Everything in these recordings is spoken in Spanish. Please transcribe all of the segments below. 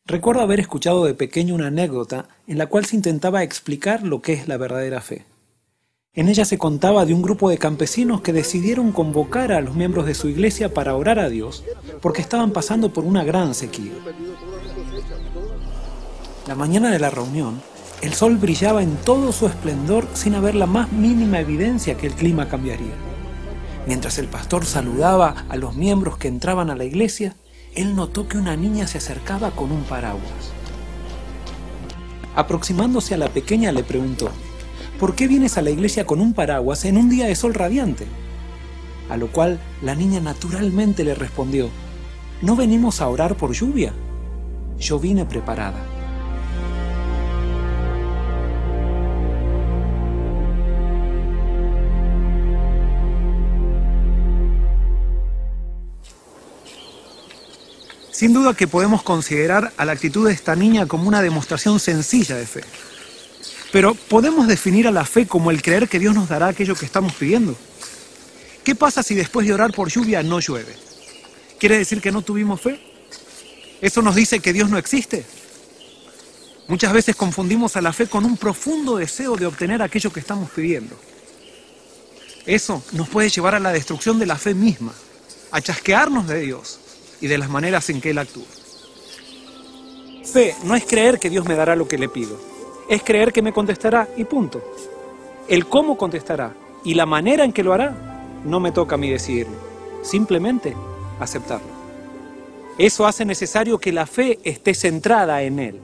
Recuerdo haber escuchado de pequeño una anécdota en la cual se intentaba explicar lo que es la verdadera fe. En ella se contaba de un grupo de campesinos que decidieron convocar a los miembros de su iglesia para orar a Dios porque estaban pasando por una gran sequía. La mañana de la reunión, el sol brillaba en todo su esplendor sin haber la más mínima evidencia que el clima cambiaría. Mientras el pastor saludaba a los miembros que entraban a la iglesia, él notó que una niña se acercaba con un paraguas. Aproximándose a la pequeña le preguntó: ¿por qué vienes a la iglesia con un paraguas en un día de sol radiante? A lo cual la niña naturalmente le respondió: ¿no venimos a orar por lluvia? Yo vine preparada. Sin duda que podemos considerar a la actitud de esta niña como una demostración sencilla de fe. Pero ¿podemos definir a la fe como el creer que Dios nos dará aquello que estamos pidiendo? ¿Qué pasa si después de orar por lluvia no llueve? ¿Quiere decir que no tuvimos fe? ¿Eso nos dice que Dios no existe? Muchas veces confundimos a la fe con un profundo deseo de obtener aquello que estamos pidiendo. Eso nos puede llevar a la destrucción de la fe misma, a chasquearnos de Dios y de las maneras en que Él actúa. Fe no es creer que Dios me dará lo que le pido, es creer que me contestará y punto. El cómo contestará y la manera en que lo hará no me toca a mí decidirlo, simplemente aceptarlo. Eso hace necesario que la fe esté centrada en Él.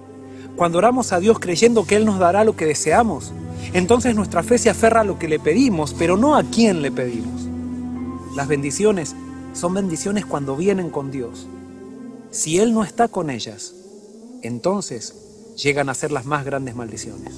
Cuando oramos a Dios creyendo que Él nos dará lo que deseamos, entonces nuestra fe se aferra a lo que le pedimos, pero no a quién le pedimos. Las bendiciones son bendiciones cuando vienen con Dios. Si Él no está con ellas, entonces llegan a ser las más grandes maldiciones.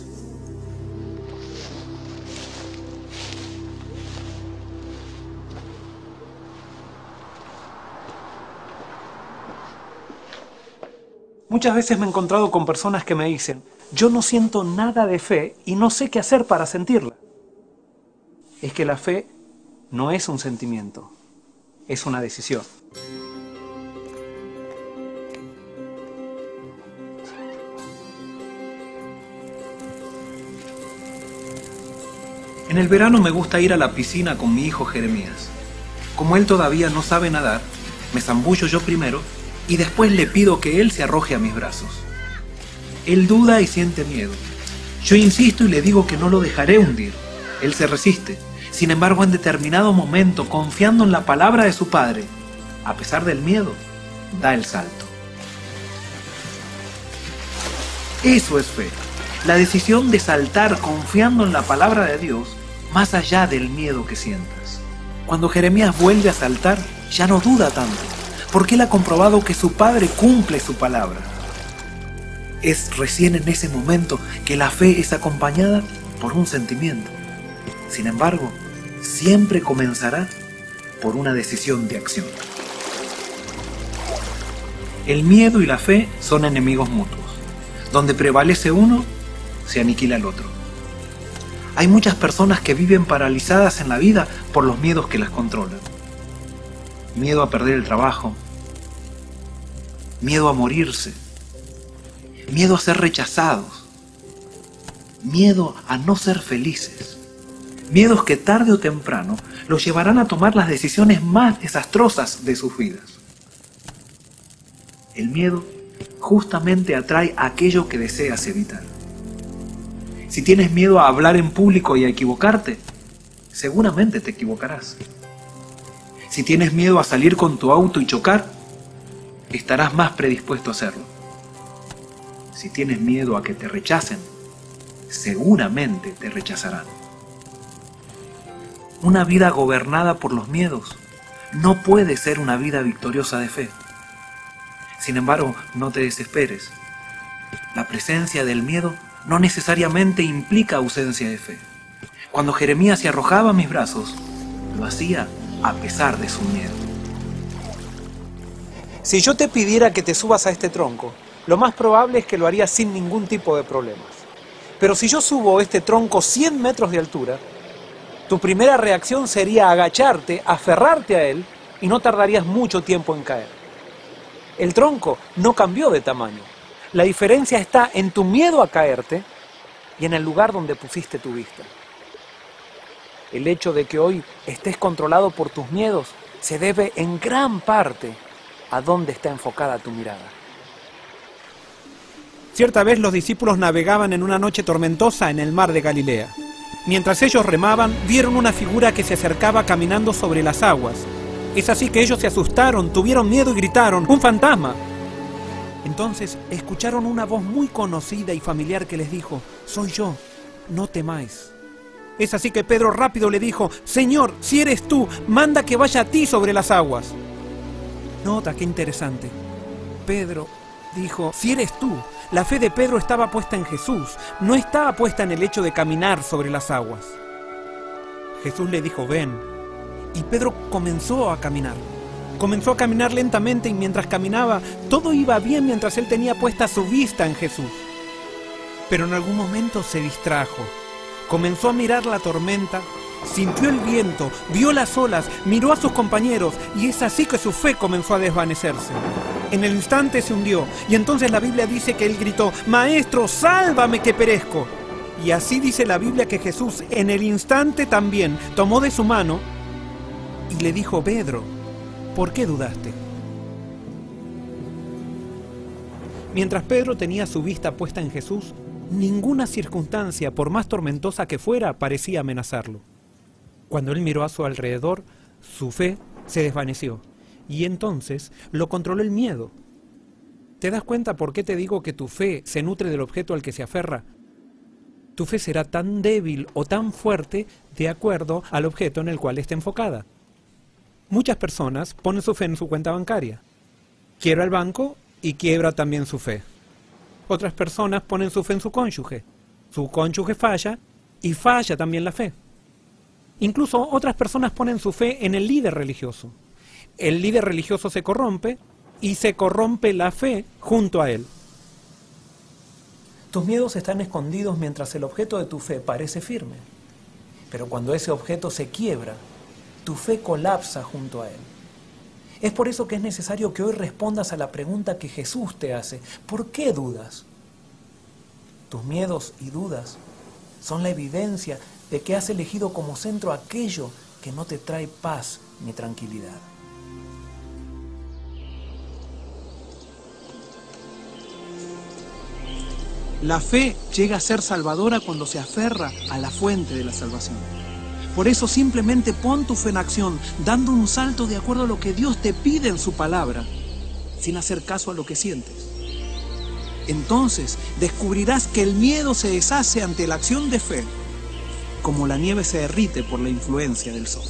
Muchas veces me he encontrado con personas que me dicen: yo no siento nada de fe y no sé qué hacer para sentirla. Es que la fe no es un sentimiento, es una decisión. En el verano me gusta ir a la piscina con mi hijo Jeremías. Como él todavía no sabe nadar, me zambullo yo primero y después le pido que él se arroje a mis brazos. Él duda y siente miedo. Yo insisto y le digo que no lo dejaré hundir. Él se resiste. Sin embargo, en determinado momento, confiando en la palabra de su padre, a pesar del miedo, da el salto. Eso es fe. La decisión de saltar confiando en la palabra de Dios, más allá del miedo que sientas. Cuando Jeremías vuelve a saltar, ya no duda tanto, porque él ha comprobado que su padre cumple su palabra. Es recién en ese momento que la fe es acompañada por un sentimiento. Sin embargo, siempre comenzará por una decisión de acción. El miedo y la fe son enemigos mutuos. Donde prevalece uno, se aniquila el otro. Hay muchas personas que viven paralizadas en la vida por los miedos que las controlan. Miedo a perder el trabajo, miedo a morirse, miedo a ser rechazados, miedo a no ser felices. Miedos que tarde o temprano los llevarán a tomar las decisiones más desastrosas de sus vidas. El miedo justamente atrae aquello que deseas evitar. Si tienes miedo a hablar en público y a equivocarte, seguramente te equivocarás. Si tienes miedo a salir con tu auto y chocar, estarás más predispuesto a hacerlo. Si tienes miedo a que te rechacen, seguramente te rechazarán. Una vida gobernada por los miedos no puede ser una vida victoriosa de fe. Sin embargo, no te desesperes. La presencia del miedo no necesariamente implica ausencia de fe. Cuando Jeremías se arrojaba a mis brazos, lo hacía a pesar de su miedo. Si yo te pidiera que te subas a este tronco, lo más probable es que lo harías sin ningún tipo de problemas. Pero si yo subo este tronco 100 metros de altura, tu primera reacción sería agacharte, aferrarte a él y no tardarías mucho tiempo en caer. El tronco no cambió de tamaño, La diferencia está en tu miedo a caerte y en el lugar donde pusiste tu vista. El hecho de que hoy estés controlado por tus miedos se debe en gran parte a dónde está enfocada tu mirada. Cierta vez los discípulos navegaban en una noche tormentosa en el mar de Galilea. Mientras ellos remaban, vieron una figura que se acercaba caminando sobre las aguas. Es así que ellos se asustaron, tuvieron miedo y gritaron: ¡un fantasma! Entonces escucharon una voz muy conocida y familiar que les dijo: «Soy yo, no temáis». Es así que Pedro rápido le dijo: «Señor, si eres tú, manda que vaya a ti sobre las aguas». Nota qué interesante. Pedro dijo: «Si eres tú». La fe de Pedro estaba puesta en Jesús, no estaba puesta en el hecho de caminar sobre las aguas. Jesús le dijo: «Ven». Y Pedro comenzó a caminar. Comenzó a caminar lentamente y mientras caminaba, todo iba bien mientras él tenía puesta su vista en Jesús. Pero en algún momento se distrajo. Comenzó a mirar la tormenta, sintió el viento, vio las olas, miró a sus compañeros y es así que su fe comenzó a desvanecerse. En el instante se hundió y entonces la Biblia dice que él gritó: «Maestro, sálvame que perezco». Y así dice la Biblia que Jesús en el instante también tomó de su mano y le dijo: «Pedro, ¿por qué dudaste?». Mientras Pedro tenía su vista puesta en Jesús, ninguna circunstancia, por más tormentosa que fuera, parecía amenazarlo. Cuando él miró a su alrededor, su fe se desvaneció y entonces lo controló el miedo. ¿Te das cuenta por qué te digo que tu fe se nutre del objeto al que se aferra? Tu fe será tan débil o tan fuerte de acuerdo al objeto en el cual esté enfocada. Muchas personas ponen su fe en su cuenta bancaria. Quiebra el banco y quiebra también su fe. Otras personas ponen su fe en su cónyuge. Su cónyuge falla y falla también la fe. Incluso otras personas ponen su fe en el líder religioso. El líder religioso se corrompe y se corrompe la fe junto a él. Tus miedos están escondidos mientras el objeto de tu fe parece firme. Pero cuando ese objeto se quiebra, tu fe colapsa junto a él. Es por eso que es necesario que hoy respondas a la pregunta que Jesús te hace: ¿por qué dudas? Tus miedos y dudas son la evidencia de que has elegido como centro aquello que no te trae paz ni tranquilidad. La fe llega a ser salvadora cuando se aferra a la fuente de la salvación. Por eso simplemente pon tu fe en acción, dando un salto de acuerdo a lo que Dios te pide en su palabra, sin hacer caso a lo que sientes. Entonces descubrirás que el miedo se deshace ante la acción de fe, como la nieve se derrite por la influencia del sol.